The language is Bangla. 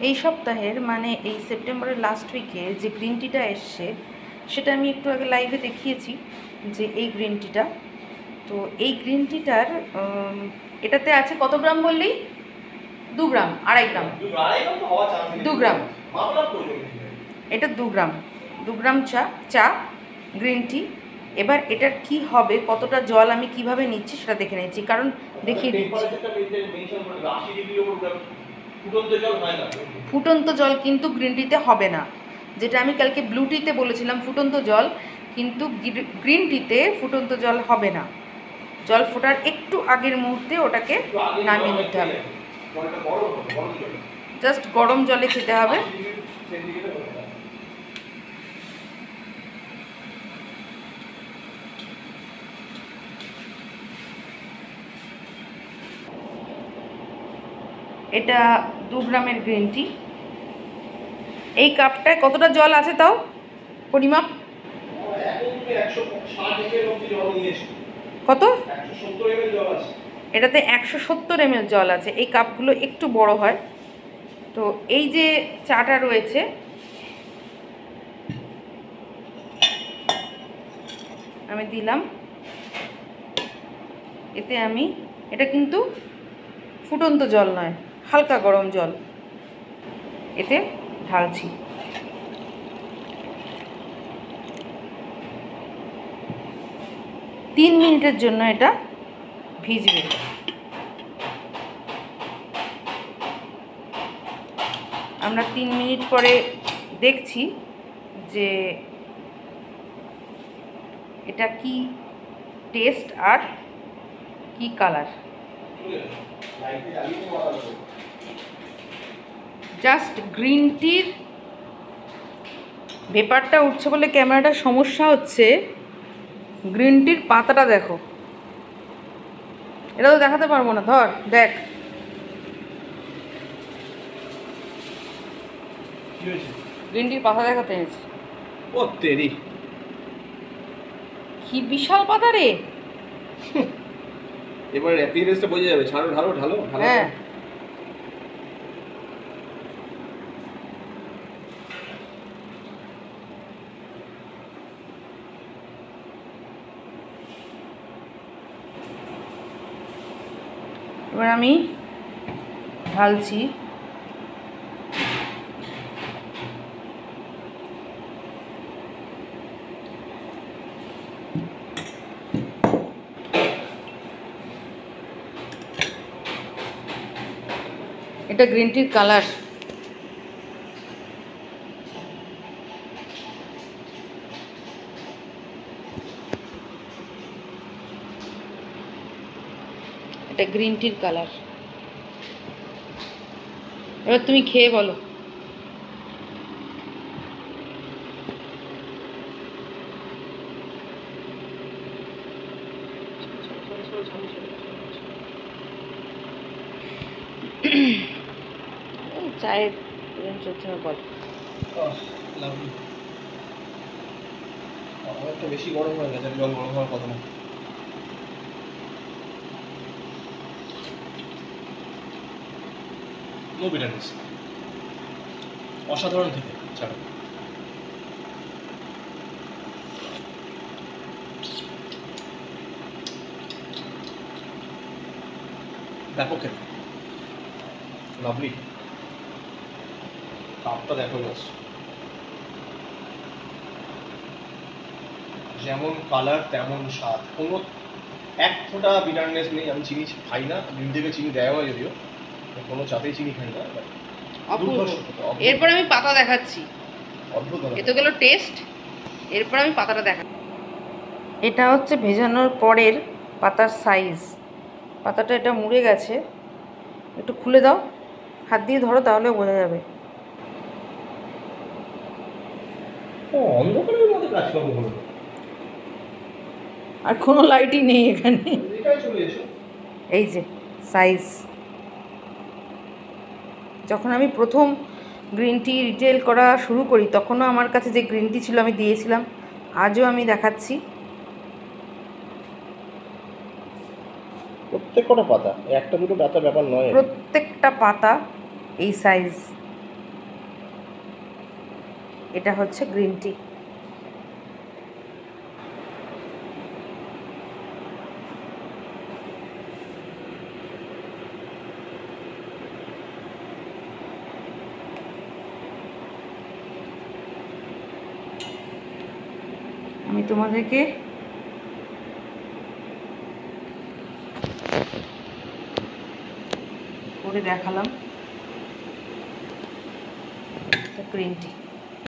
এই সপ্তাহের মানে এই সেপ্টেম্বরের লাস্ট উইকে যে গ্রিন টিটা এসছে সেটা আমি একটু আগে লাইভে দেখিয়েছি যে এই গ্রিন টিটা। তো এই গ্রিন টিটার এটাতে আছে কত গ্রাম বললেই? 2 গ্রাম, 2.5 গ্রাম, 2 গ্রাম, এটা 2 গ্রাম, 2 গ্রাম চা গ্রিন টি। এবার এটার কি হবে, কতটা জল আমি কিভাবে নিচ্ছি সেটা দেখে নিচ্ছি, কারণ দেখিয়ে দিচ্ছি। ফুটন্ত জল কিন্তু গ্রিন টিতে হবে না, যেটা আমি কালকে ব্লু টিতে বলেছিলাম ফুটন্ত জল, কিন্তু গ্রিন টিতে ফুটন্ত জল হবে না। জল ফোটার একটু আগের মুহূর্তে ওটাকে নামিয়ে নিতে হবে, জাস্ট গরম জলে খেতে হবে। এটা 2 গ্রামের গ্রিন টি। এই কাপটায় কতটা জল আছে তাও পরিমাপ? কত? এটাতে 170 ml জল আছে। এই কাপগুলো একটু বড় হয়। তো এই যে চাটা রয়েছে, আমি দিলাম এতে। আমি এটা কিন্তু ফুটন্ত জল নয়, হালকা গরম জল এতে ঢালছি। তিন মিনিটের জন্য এটা ভিজবে। আমরা 3 মিনিট পরে দেখছি যে এটা কি টেস্ট আর কি কালার। জাস্ট গ্রিন টির ভেপারটা উঠছে বলে ক্যামেরাটার সমস্যা হচ্ছে। গ্রিন টির পাতাটা দেখো, এটা তো দেখাতে পারবো না, ধর দেখ। গ্রিন টির পাতা দেখাতে এনেছি। ও তেরি, কি বিশাল পাতা রে! এবার অ্যাপিয়ারেন্সটা বোঝা যাবে। ছাড়ো, ঢালো ঢালো ঢালো। হ্যাঁ, এবার আমি ঢালছি। এটা গ্রিন টির কালার। এটা গ্রিন টির কালার। এবার তুমি খেয়ে বলো। চায়ের চলছে না, বল। একটা বেশি গরম হয়ে গেছে, জল গরম হওয়ার কথা না। নো বিটারনেস, অসাধারণ খেতে। ছাড়ো, ব্যাপক খেতে, লাভলি। কাপটা দেখো জাস্ট, যেমন কালার তেমন স্বাদ, কোনো এক ফোঁটা বিটারনেস নেই। আমি চিনি খাই না, ডিম থেকে চিনি দেওয়া হয় যদিও, কোনো চাতেই চিনি খাই না। এরপর আমি পাতা দেখাচ্ছি। অদ্ভুত। এ তো গেল টেস্ট, এরপর আমি পাতাটা দেখা। এটা হচ্ছে ভেজানোর পরের পাতার সাইজ। পাতাটা এটা মুড়ে গেছে, একটু খুলে দাও, হাত দিয়ে ধরো, তাহলে বোঝা যাবে। ও অন্ধকারের মধ্যে কাজকর্ম হলো, আর কোনো লাইটই নেই এখানে। এই যে সাইজ। যখন আমি প্রথম গ্রিন টি রিটেল করা শুরু করি তখনও আমার কাছে যে গ্রিন টি ছিল আমি দিয়েছিলাম, আজও আমি দেখাচ্ছি। প্রত্যেকটা পাতা একটা দুটো পাতার ব্যাপার নয়, প্রত্যেকটা পাতা এই সাইজ। এটা হচ্ছে গ্রিন টি। আমি তোমাদেরকে করে দেখালাম গ্রিন টি।